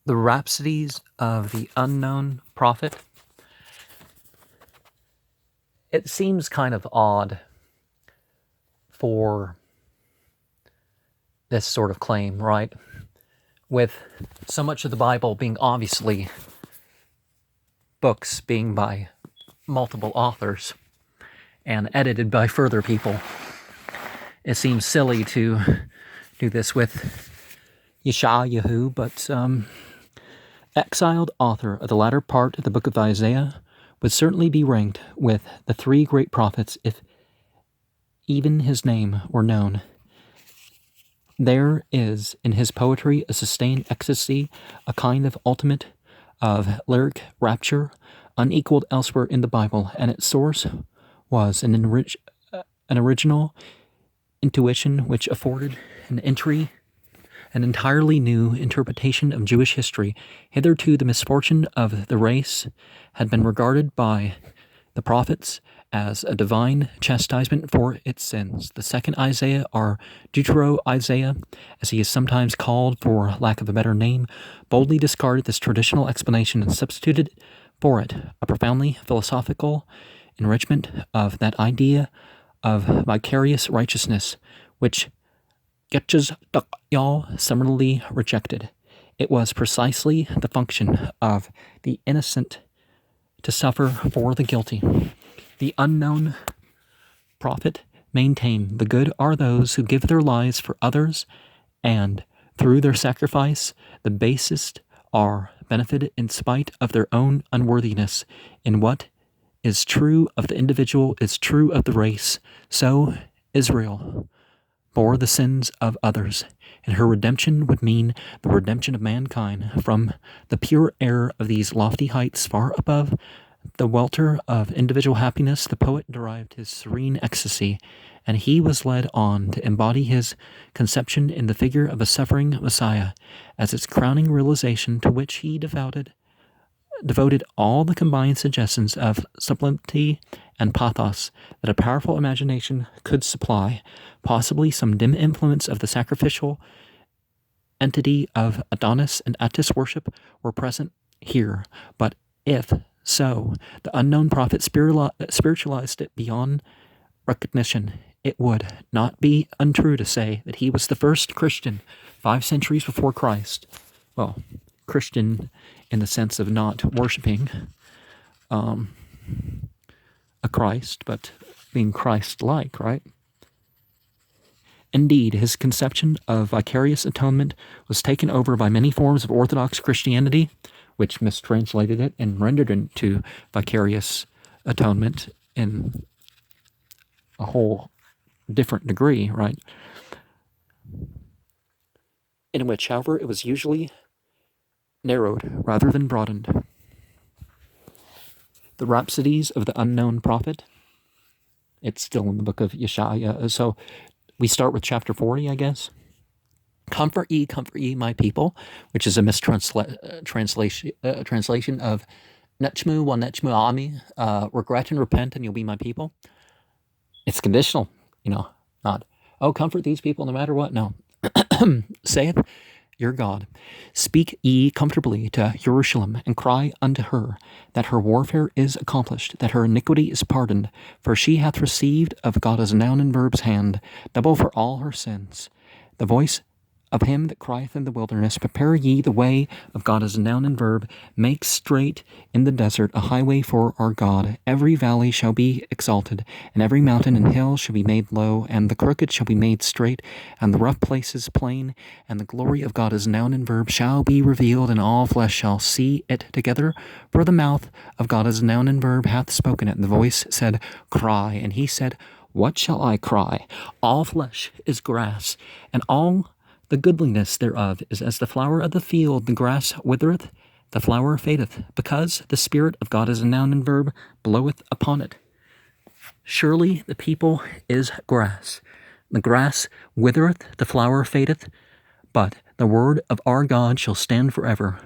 The Rhapsodies of the Unknown Prophet. It seems kind of odd for this sort of claim, right? With so much of the Bible being obviously books being by multiple authors and edited by further people. It seems silly to do this with Yeshayahu, but exiled author of the latter part of the book of Isaiah would certainly be ranked with the three great prophets if even his name were known. There is in his poetry a sustained ecstasy, a kind of ultimate of lyric rapture, unequaled elsewhere in the Bible, and its source was an original intuition which afforded an entirely new interpretation of Jewish history. Hitherto the misfortune of the race had been regarded by the prophets as a divine chastisement for its sins. The second Isaiah, or Deutero-Isaiah, as he is sometimes called for lack of a better name, boldly discarded this traditional explanation and substituted for it a profoundly philosophical enrichment of that idea of vicarious righteousness, which Getch's summarily rejected. It was precisely the function of the innocent to suffer for the guilty. The unknown prophet maintained the good are those who give their lives for others, and through their sacrifice, the basest are benefited in spite of their own unworthiness. In what is true of the individual is true of the race. So Israel bore the sins of others, and her redemption would mean the redemption of mankind from the pure error of these lofty heights far above the welter of individual happiness. The poet derived his serene ecstasy, and he was led on to embody his conception in the figure of a suffering Messiah as its crowning realization, to which he devoted all the combined suggestions of sublimity and pathos that a powerful imagination could supply. Possibly some dim influence of the sacrificial entity of Adonis and Attis worship were present here, but if so, the unknown prophet spiritualized it beyond recognition. It would not be untrue to say that he was the first Christian 5 centuries before Christ. Well, Christian in the sense of not worshiping a Christ, but being Christ-like, right? Indeed, his conception of vicarious atonement was taken over by many forms of Orthodox Christianity, which mistranslated it and rendered it into vicarious atonement in a whole different degree, right? In which, however, it was usually narrowed rather than broadened. The Rhapsodies of the Unknown Prophet. It's still in the book of Yeshaya. So we start with chapter 40, I guess. Comfort ye, my people, which is a mistranslation of Nechmu wa Nechmu Ami, regret and repent and you'll be my people. It's conditional, not, oh, comfort these people no matter what. No. Saith your God, speak ye comfortably to Jerusalem, and cry unto her that her warfare is accomplished, that her iniquity is pardoned, for she hath received of God as noun and verb's hand, double for all her sins. The voice of him that crieth in the wilderness, prepare ye the way of God as a noun and verb, make straight in the desert a highway for our God. Every valley shall be exalted, and every mountain and hill shall be made low, and the crooked shall be made straight, and the rough places plain, and the glory of God as noun and verb shall be revealed, and all flesh shall see it together. For the mouth of God as noun and verb hath spoken it. And the voice said, cry. And he said, what shall I cry? All flesh is grass, and all the goodliness thereof is as the flower of the field. The grass withereth, the flower fadeth, because the Spirit of God is a noun and verb bloweth upon it. Surely the people is grass. The grass withereth, the flower fadeth, but the word of our God shall stand forever.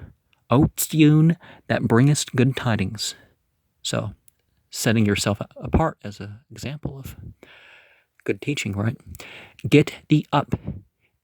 O Tziyun, that bringest good tidings. So, setting yourself apart as an example of good teaching, right? Get thee up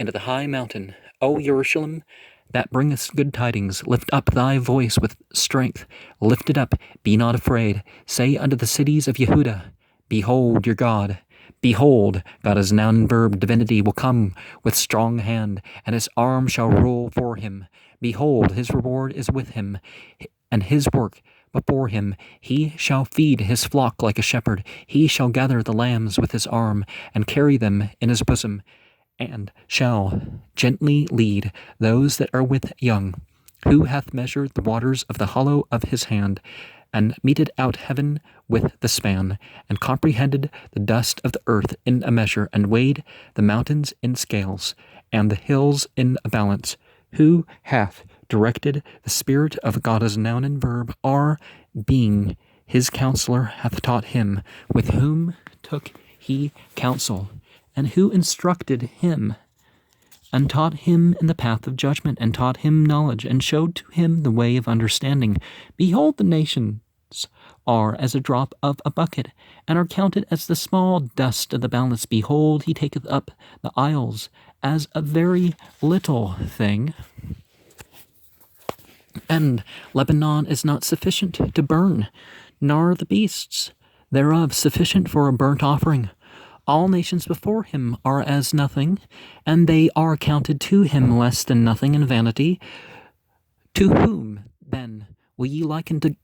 into the high mountain, O Jerusalem, that bringest good tidings. Lift up thy voice with strength. Lift it up, be not afraid. Say unto the cities of Yehuda, Behold your God. Behold, God is noun and verb, divinity will come with strong hand, and his arm shall rule for him. Behold, his reward is with him, and his work before him. He shall feed his flock like a shepherd. He shall gather the lambs with his arm, and carry them in his bosom, and shall gently lead those that are with young. Who hath measured the waters of the hollow of his hand, and meted out heaven with the span, and comprehended the dust of the earth in a measure, and weighed the mountains in scales, and the hills in a balance? Who hath directed the spirit of God as noun and verb? Our being his counselor hath taught him, with whom took he counsel, and who instructed him, and taught him in the path of judgment, and taught him knowledge, and showed to him the way of understanding. Behold, the nations are as a drop of a bucket, and are counted as the small dust of the balance. Behold, he taketh up the isles as a very little thing. And Lebanon is not sufficient to burn, nor the beasts thereof sufficient for a burnt offering. All nations before him are as nothing, and they are counted to him less than nothing in vanity. To whom, then, will ye liken to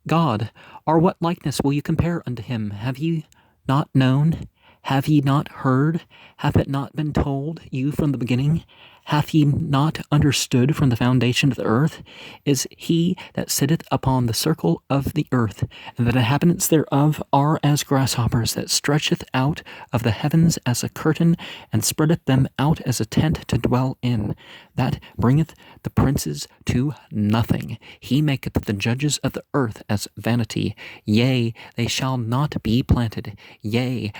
God? Or what likeness will you compare unto him? Have ye not known? Have ye not heard? Hath it not been told you from the beginning? Hath ye not understood from the foundation of the earth? Is he that sitteth upon the circle of the earth, and the inhabitants thereof are as grasshoppers, that stretcheth out of the heavens as a curtain, and spreadeth them out as a tent to dwell in, that bringeth the princes to nothing. He maketh the judges of the earth as vanity. Yea, they shall not be planted. Yea,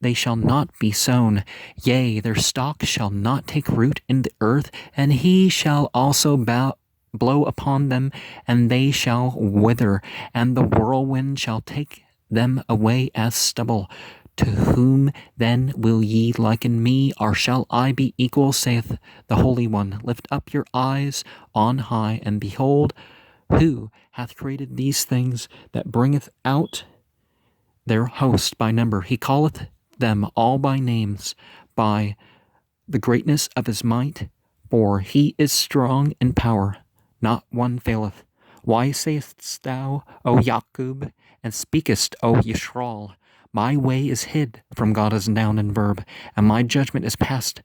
they shall not be sown. Yea, their stalk shall not take root in the earth, and he shall also blow upon them, and they shall wither, and the whirlwind shall take them away as stubble. To whom then will ye liken me, or shall I be equal, saith the Holy One? Lift up your eyes on high, and behold, who hath created these things, that bringeth out their host by number? He calleth them all by names, by the greatness of his might, for he is strong in power, not one faileth. Why sayest thou, O Jacob, and speakest, O Yisrael? My way is hid from God as noun and verb, and my judgment is passed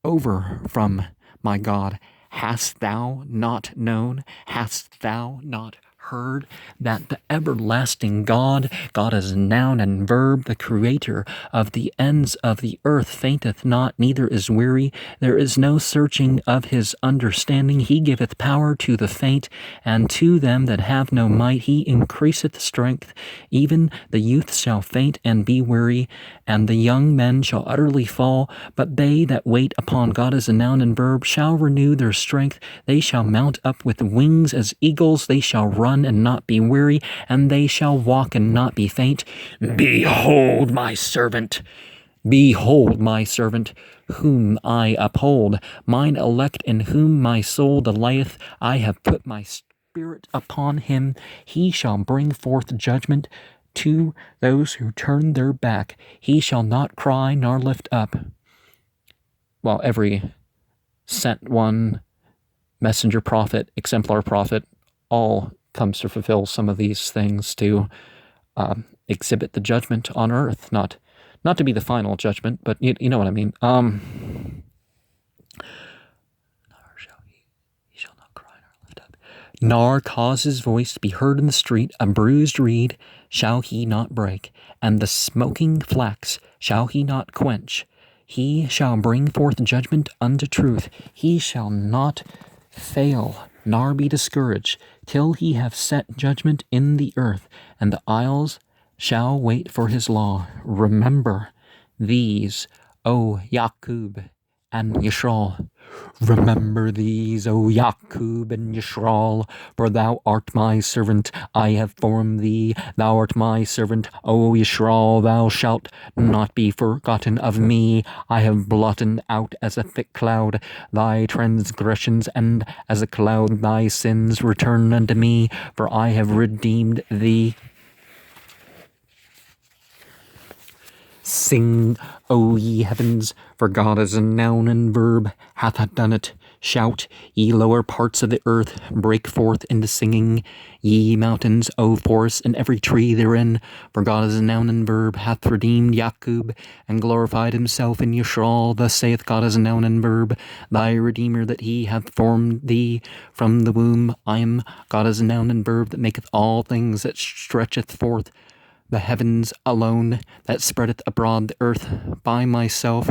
over from my God. Hast thou not known? Hast thou not heard that the everlasting God is noun and verb, the creator of the ends of the earth, fainteth not, neither is weary. There is no searching of his understanding. He giveth power to the faint, and to them that have no might he increaseth strength. Even the youth shall faint and be weary, and the young men shall utterly fall. But they that wait upon God as a noun and verb shall renew their strength. They shall mount up with wings as eagles. They shall run and not be weary, and they shall walk and not be faint. Behold my servant, whom I uphold, mine elect, in whom my soul delighteth. I have put my spirit upon him. He shall bring forth judgment to those who turn their back. He shall not cry nor lift up. Well, every sent one, messenger prophet, exemplar prophet, all comes to fulfill some of these things, to exhibit the judgment on earth, not to be the final judgment, but you know what I mean. He shall not cry nor lift up, nor cause his voice to be heard in the street. A bruised reed shall he not break, and the smoking flax shall he not quench. He shall bring forth judgment unto truth. He shall not fail, nor be discouraged, till he have set judgment in the earth, and the isles shall wait for his law. Remember these, O Jacob, and Yisrael. Remember these, O Yaqub and Yisrael, for thou art my servant, I have formed thee, thou art my servant, O Yisrael, thou shalt not be forgotten of me, I have blotted out as a thick cloud thy transgressions, and as a cloud thy sins. Return unto me, for I have redeemed thee. Sing, O ye heavens, for God is a noun and verb, hath done it. Shout, ye lower parts of the earth, break forth into singing, ye mountains, O forests, and every tree therein, for God is a noun and verb, hath redeemed Yaqub, and glorified himself in Yisrael. Thus saith God is a noun and verb, thy Redeemer, that he hath formed thee from the womb. I am God is a noun and verb, that maketh all things, that stretcheth forth the heavens alone, that spreadeth abroad the earth by myself,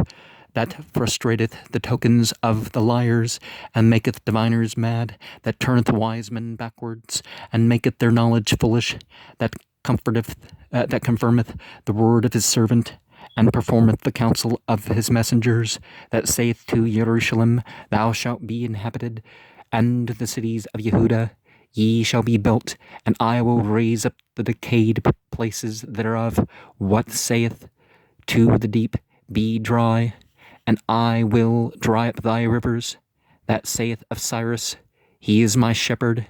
that frustrateth the tokens of the liars, and maketh diviners mad, that turneth wise men backwards, and maketh their knowledge foolish, that confirmeth the word of his servant, and performeth the counsel of his messengers, that saith to Jerusalem, thou shalt be inhabited, and the cities of Yehuda, ye shall be built, and I will raise up the decayed places thereof. What saith to the deep, be dry, and I will dry up thy rivers. That saith of Cyrus, he is my shepherd,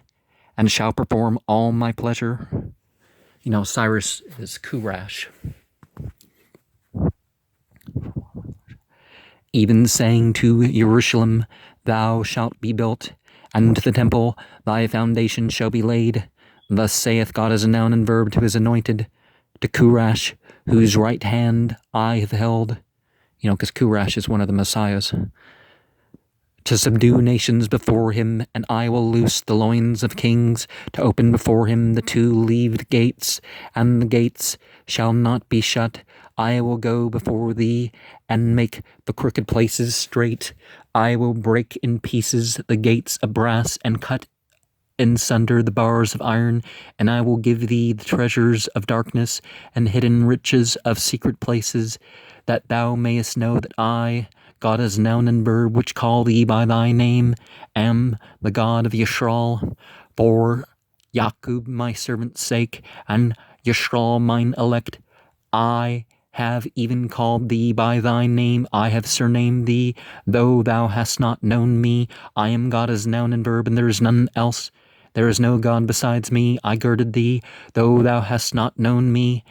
and shall perform all my pleasure. You know, Cyrus is Kurash. Even saying to Jerusalem, thou shalt be built, and to the temple thy foundation shall be laid. Thus saith God as a noun and verb to his anointed, to Kurash, whose right hand I have held. You know, because Kurash is one of the messiahs. To subdue nations before him, and I will loose the loins of kings, to open before him the two-leaved gates, and the gates shall not be shut. I will go before thee, and make the crooked places straight. I will break in pieces the gates of brass, and cut in sunder the bars of iron, and I will give thee the treasures of darkness, and hidden riches of secret places, that thou mayest know that I, God as noun and verb, which call thee by thy name, am the God of Yisrael, for Yaqub my servant's sake, and Yisrael mine elect. I have even called thee by thy name, I have surnamed thee, though thou hast not known me. I am God as noun and verb, and there is none else. There is no God besides me. I girded thee, though thou hast not known me,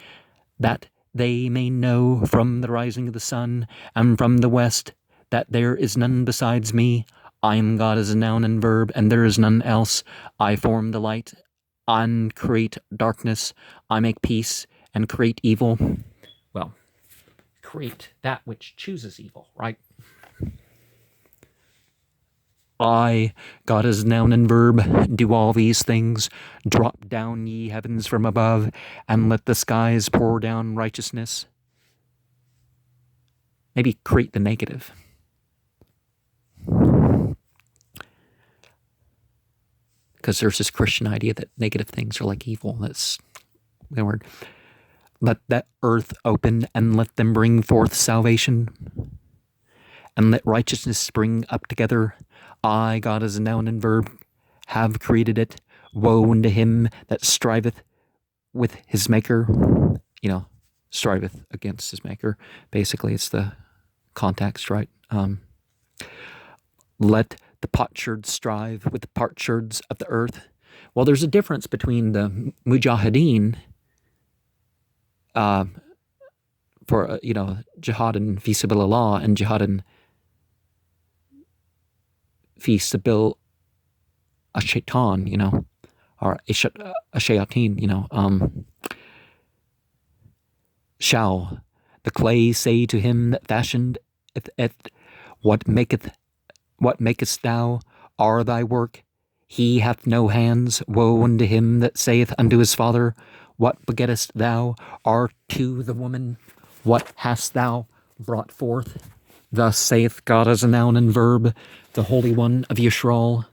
that they may know from the rising of the sun, and from the west, that there is none besides me. I am God as a noun and verb, and there is none else. I form the light, and create darkness. I make peace, and create evil. Well, create that which chooses evil, right? I, God as noun and verb, do all these things. Drop down, ye heavens from above, and let the skies pour down righteousness. Maybe create the negative. Because there's this Christian idea that negative things are like evil. That's the word. Let that earth open, and let them bring forth salvation, and let righteousness spring up together. I, God as a noun and verb, have created it. Woe unto him that striveth with his maker. You know, striveth against his maker. Basically, it's the context, right? Let the potsherds strive with the potsherds of the earth. Well, there's a difference between the mujahideen for, jihad and fi sabilillah, and jihad and fi sabil a-shaitan, or a-shayateen, shall the clay say to him that fashioned it, what makest thou? Are thy work? He hath no hands. Woe unto him that saith unto his father, what begettest thou? Or to the woman, what hast thou brought forth? Thus saith God as a noun and verb, the Holy One of Yisrael,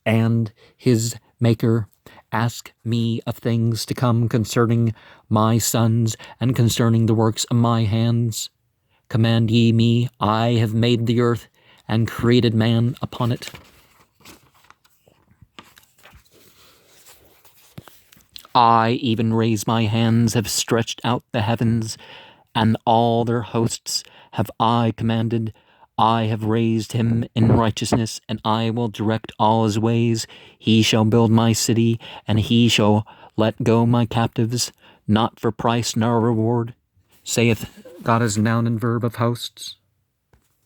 and his Maker. Ask me of things to come concerning my sons, and concerning the works of my hands. Command ye me, I have made the earth, and created man upon it. I, even raise my hands, have stretched out the heavens, and all their hosts have I commanded. I have raised him in righteousness, and I will direct all his ways. He shall build my city, and he shall let go my captives, not for price nor reward, saith God as noun and verb of hosts.